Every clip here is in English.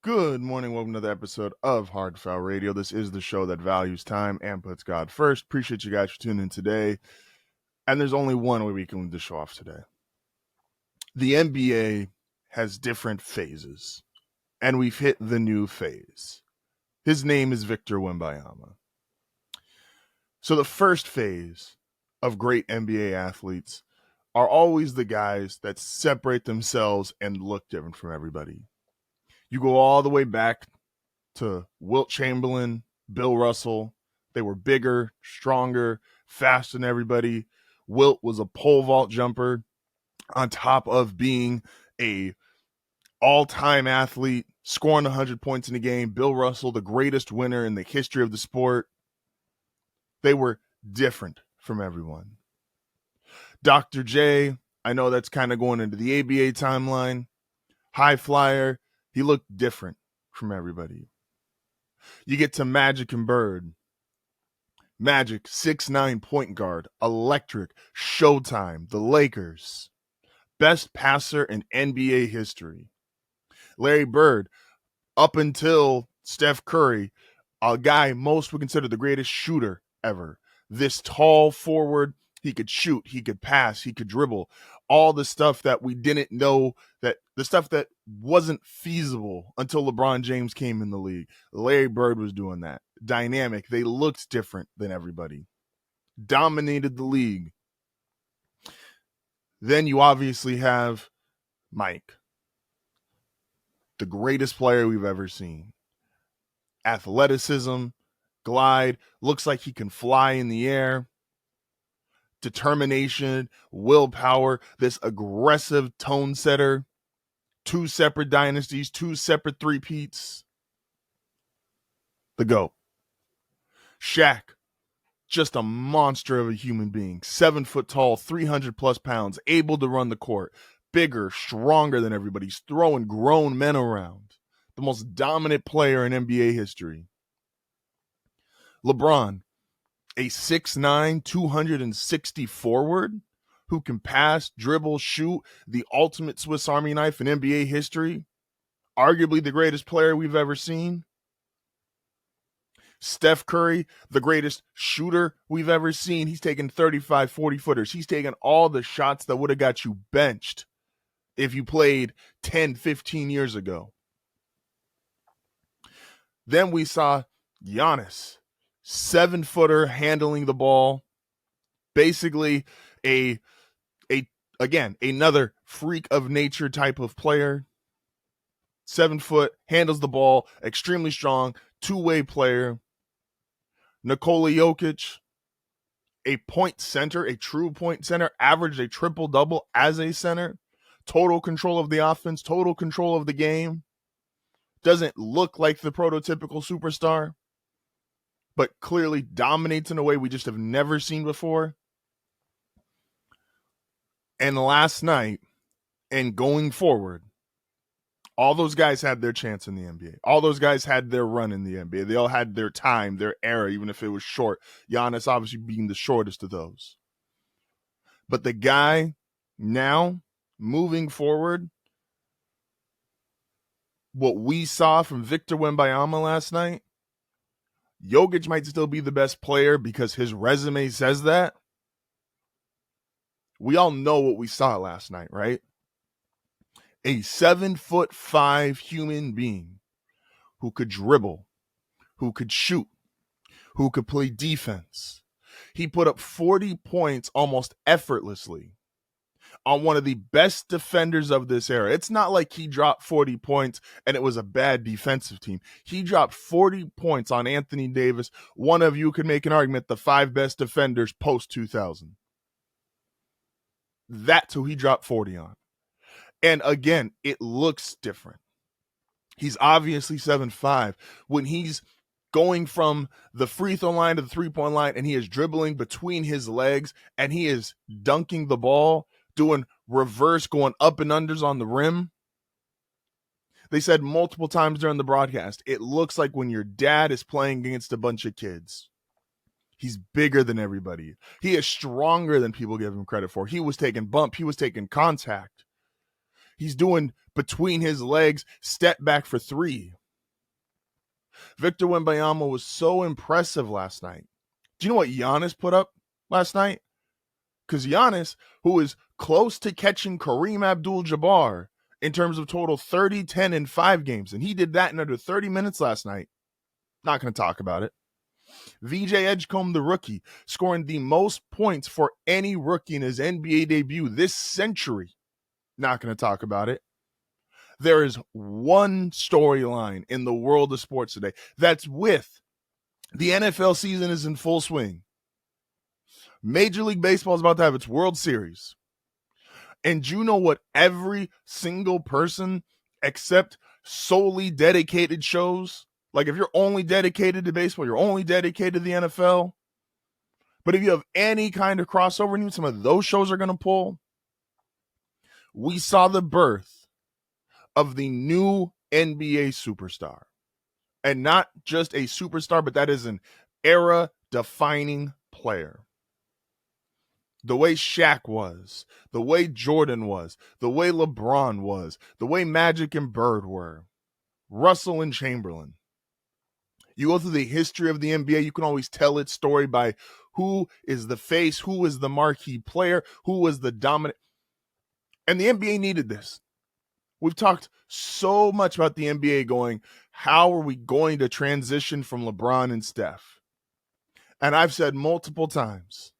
Good morning. Welcome to the episode of HardFoul Radio. This is the show that values time and puts God first. Appreciate you guys for tuning in today. And there's only one way we can lead the show off today. The NBA has different phases, and we've hit the new phase. His name is Victor Wembanyama. So the first phase of great NBA athletes are always the guys that separate themselves and look different from everybody. You go all the way back to Wilt Chamberlain, Bill Russell. They were bigger, stronger, faster than everybody. Wilt was a pole vault jumper on top of being a all-time athlete, scoring 100 points in a game. Bill Russell, the greatest winner in the history of the sport. They were different from everyone. Dr. J, I know that's kind of going into the ABA timeline. High flyer, he looked different from everybody. You get to Magic and Bird. Magic, 6'9" point guard, electric, Showtime, the Lakers. Best passer in NBA history. Larry Bird, up until Steph Curry, a guy most would consider the greatest shooter ever. This tall forward, he could shoot, he could pass, he could dribble. All the stuff that we didn't know, that the stuff that wasn't feasible until LeBron James came in the league. Larry Bird was doing that. Dynamic. They looked different than everybody. Dominated the league. Then you obviously have Mike, the greatest player we've ever seen. Athleticism, glide, looks like he can fly in the air. Determination, willpower, this aggressive tone setter. 2 separate dynasties, 2 separate three-peats. The GOAT. Shaq, just a monster of a human being. 7 foot tall, 300 plus pounds, able to run the court. Bigger, stronger than everybody. He's throwing grown men around. The most dominant player in NBA history. LeBron, a 6'9", 260 forward who can pass, dribble, shoot, the ultimate Swiss Army knife in NBA history. Arguably the greatest player we've ever seen. Steph Curry, the greatest shooter we've ever seen. He's taken 35, 40-footers. He's taken all the shots that would have got you benched if you played 10, 15 years ago. Then we saw Giannis, 7-footer handling the ball. Basically again, another freak of nature type of player. 7 foot, handles the ball, extremely strong, two-way player. Nikola Jokic, a point center, a true point center, averaged a triple-double as a center. Total control of the offense, total control of the game. Doesn't look like the prototypical superstar, but clearly dominates in a way we just have never seen before. And last night, and going forward, all those guys had their chance in the NBA. All those guys had their run in the NBA. They all had their time, their era, even if it was short. Giannis obviously being the shortest of those. But the guy now, moving forward, what we saw from Victor Wembanyama last night, Jokic might still be the best player because his resume says that. We all know what we saw last night, right? A 7'5" human being who could dribble, who could shoot, who could play defense. He put up 40 points almost effortlessly on one of the best defenders of this era. It's not like he dropped 40 points and it was a bad defensive team. He dropped 40 points on Anthony Davis. One of you could make an argument, the 5 best defenders post-2000. That's who he dropped 40 on. And again, it looks different. He's obviously 7'5". When he's going from the free throw line to the three-point line and he is dribbling between his legs and he is dunking the ball, doing reverse, going up and unders on the rim. They said multiple times during the broadcast, it looks like when your dad is playing against a bunch of kids. He's bigger than everybody. He is stronger than people give him credit for. He was taking bump. He was taking contact. He's doing between his legs, step back for three. Victor Wembanyama was so impressive last night. Do you know what Giannis put up last night? Because Giannis, who is close to catching Kareem Abdul-Jabbar in terms of total 30, 10, and 5 games, and he did that in under 30 minutes last night. Not going to talk about it. VJ Edgecombe, the rookie, scoring the most points for any rookie in his NBA debut this century. Not going to talk about it. There is one storyline in the world of sports today that's with the NFL season is in full swing. Major League Baseball is about to have its World Series. And you know what every single person except solely dedicated shows? Like if you're only dedicated to baseball, you're only dedicated to the NFL. But if you have any kind of crossover, and even some of those shows are going to pull, we saw the birth of the new NBA superstar. And not just a superstar, but that is an era-defining player. The way Shaq was, the way Jordan was, the way LeBron was, the way Magic and Bird were, Russell and Chamberlain. You go through the history of the NBA, you can always tell its story by who is the face, who is the marquee player, who was the dominant. And the NBA needed this. We've talked so much about the NBA going, how are we going to transition from LeBron and Steph? And I've said multiple times,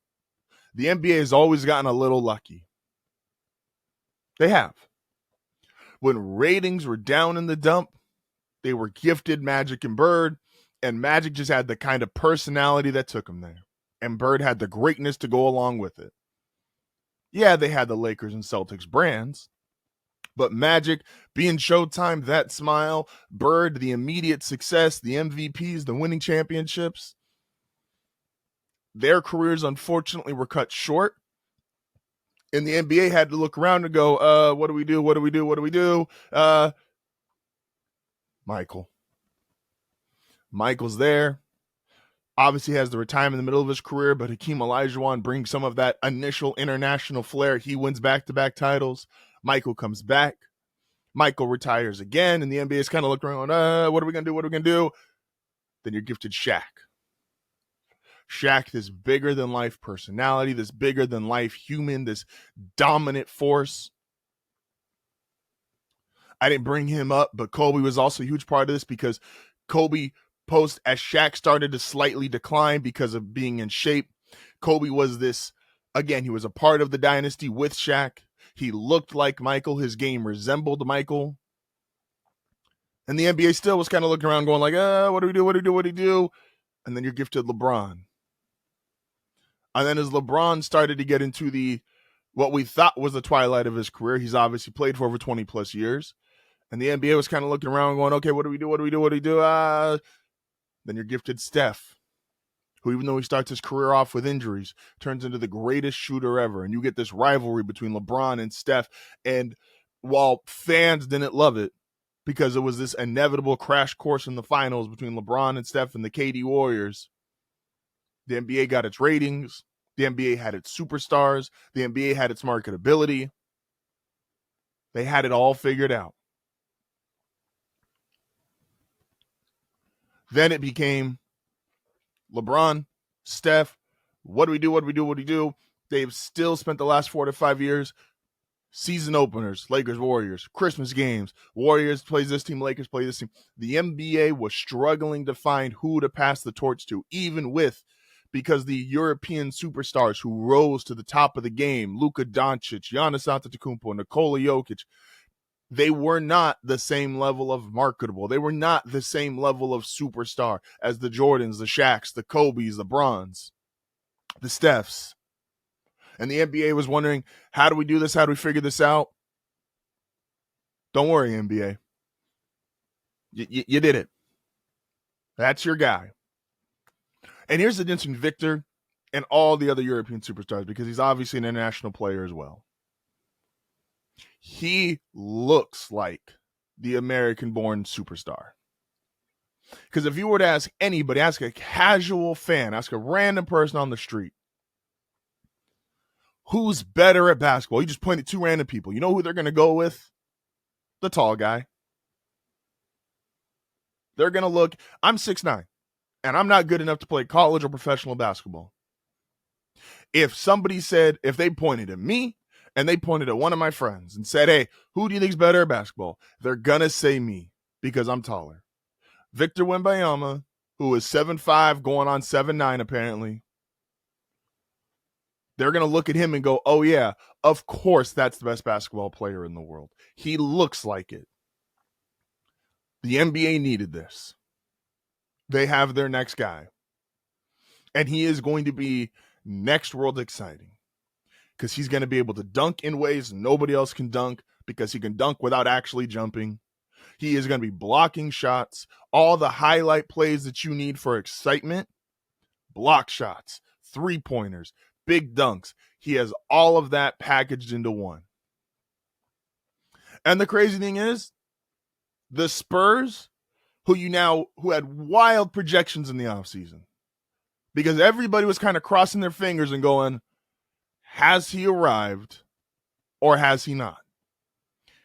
the NBA has always gotten a little lucky. They have. When ratings were down in the dump, they were gifted Magic and Bird, and Magic just had the kind of personality that took him there. And Bird had the greatness to go along with it. Yeah, they had the Lakers and Celtics brands, but Magic being Showtime, that smile, Bird, the immediate success, the MVPs, the winning championships, their careers, unfortunately, were cut short. And the NBA had to look around and go, what do we do? What do we do? What do we do? Michael's there. Obviously has the retirement in the middle of his career, but Hakeem Olajuwon brings some of that initial international flair. He wins back-to-back titles. Michael comes back. Michael retires again, and the NBA is kind of looking around, what are we going to do? What are we going to do? Then you're gifted Shaq. Shaq, this bigger-than-life personality, this bigger-than-life human, this dominant force. I didn't bring him up, but Kobe was also a huge part of this because Kobe, as Shaq started to slightly decline because of being in shape, Kobe was this, again, he was a part of the dynasty with Shaq. He looked like Michael. His game resembled Michael. And the NBA still was kind of looking around going like, what do we do? What do we do? What do we do? And then you're gifted LeBron. And then as LeBron started to get into what we thought was the twilight of his career, he's obviously played for over 20 plus years. And the NBA was kind of looking around going, okay, what do we do? What do we do? What do we do? Then you're gifted Steph, who even though he starts his career off with injuries, turns into the greatest shooter ever. And you get this rivalry between LeBron and Steph. And while fans didn't love it because it was this inevitable crash course in the finals between LeBron and Steph and the KD Warriors, the NBA got its ratings. The NBA had its superstars. The NBA had its marketability. They had it all figured out. Then it became LeBron, Steph, what do we do? What do we do? What do we do? They've still spent the last 4 to 5 years, season openers, Lakers, Warriors, Christmas games, Warriors plays this team, Lakers play this team. The NBA was struggling to find who to pass the torch to, because the European superstars who rose to the top of the game, Luka Doncic, Giannis Antetokounmpo, Nikola Jokic, they were not the same level of marketable. They were not the same level of superstar as the Jordans, the Shaqs, the Kobes, the Brons, the Stephs. And the NBA was wondering, how do we do this? How do we figure this out? Don't worry, NBA. You did it. That's your guy. And here's the difference between Victor and all the other European superstars, because he's obviously an international player as well. He looks like the American-born superstar. Because if you were to ask anybody, ask a casual fan, ask a random person on the street, who's better at basketball? You just point at 2 random people. You know who they're going to go with? the tall guy. They're going to look, I'm 6'9", and I'm not good enough to play college or professional basketball. If they pointed at me and they pointed at one of my friends and said, hey, who do you think's better at basketball? They're going to say me because I'm taller. Victor Wembanyama, who is 7'5", going on 7'9", apparently. They're going to look at him and go, oh, yeah, of course that's the best basketball player in the world. He looks like it. The NBA needed this. They have their next guy. And he is going to be next world exciting because he's going to be able to dunk in ways nobody else can dunk because he can dunk without actually jumping. He is going to be blocking shots, all the highlight plays that you need for excitement, block shots, three-pointers, big dunks. He has all of that packaged into one. And the crazy thing is, the Spurs, who had wild projections in the offseason, because everybody was kind of crossing their fingers and going, has he arrived or has he not?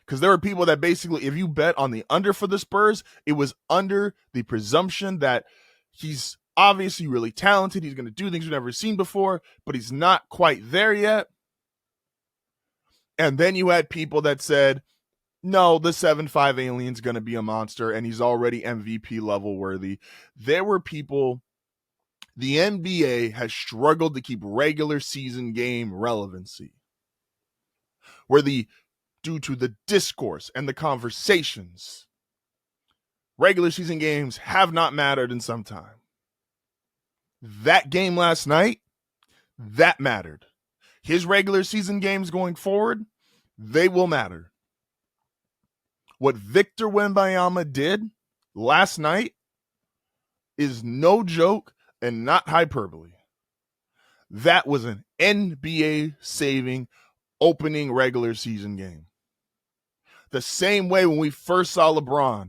Because there were people that basically, if you bet on the under for the Spurs, it was under the presumption that he's obviously really talented. He's going to do things we've never seen before, but he's not quite there yet. And then you had people that said, no, the 7'5" alien's going to be a monster and he's already MVP level worthy. There were people, the NBA has struggled to keep regular season game relevancy. Due to the discourse and the conversations, regular season games have not mattered in some time. That game last night, that mattered. His regular season games going forward, they will matter. What Victor Wembanyama did last night is no joke and not hyperbole. That was an NBA-saving opening regular season game. The same way when we first saw LeBron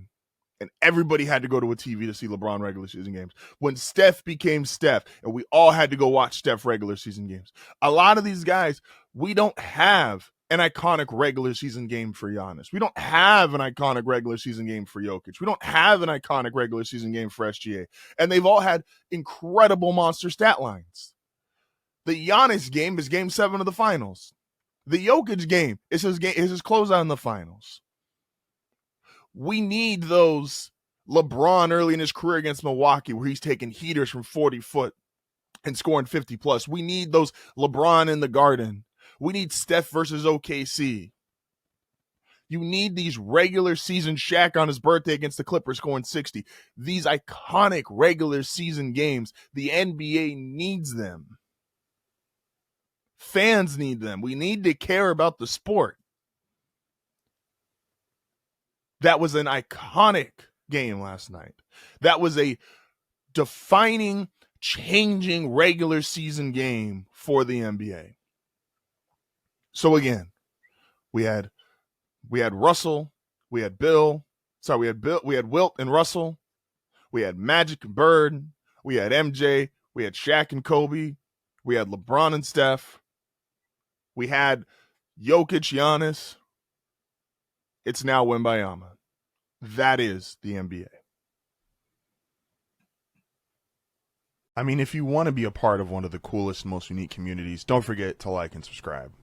and everybody had to go to a TV to see LeBron regular season games. When Steph became Steph and we all had to go watch Steph regular season games. A lot of these guys, we don't have an iconic regular season game for Giannis. We don't have an iconic regular season game for Jokic. We don't have an iconic regular season game for SGA. And they've all had incredible monster stat lines. The Giannis game is game 7 of the finals. The Jokic game is his closeout in the finals. We need those LeBron early in his career against Milwaukee where he's taking heaters from 40 foot and scoring 50 plus. We need those LeBron in the Garden. We need Steph versus OKC. You need these regular season Shaq on his birthday against the Clippers scoring 60. These iconic regular season games, the NBA needs them. Fans need them. We need to care about the sport. That was an iconic game last night. That was a defining, changing regular season game for the NBA. So again, we had Russell, we had Wilt and Russell, we had Magic and Bird, we had MJ, we had Shaq and Kobe, we had LeBron and Steph, we had Jokic, Giannis. It's now Wembanyama. That is the NBA. I mean, if you want to be a part of one of the coolest, most unique communities, don't forget to like and subscribe.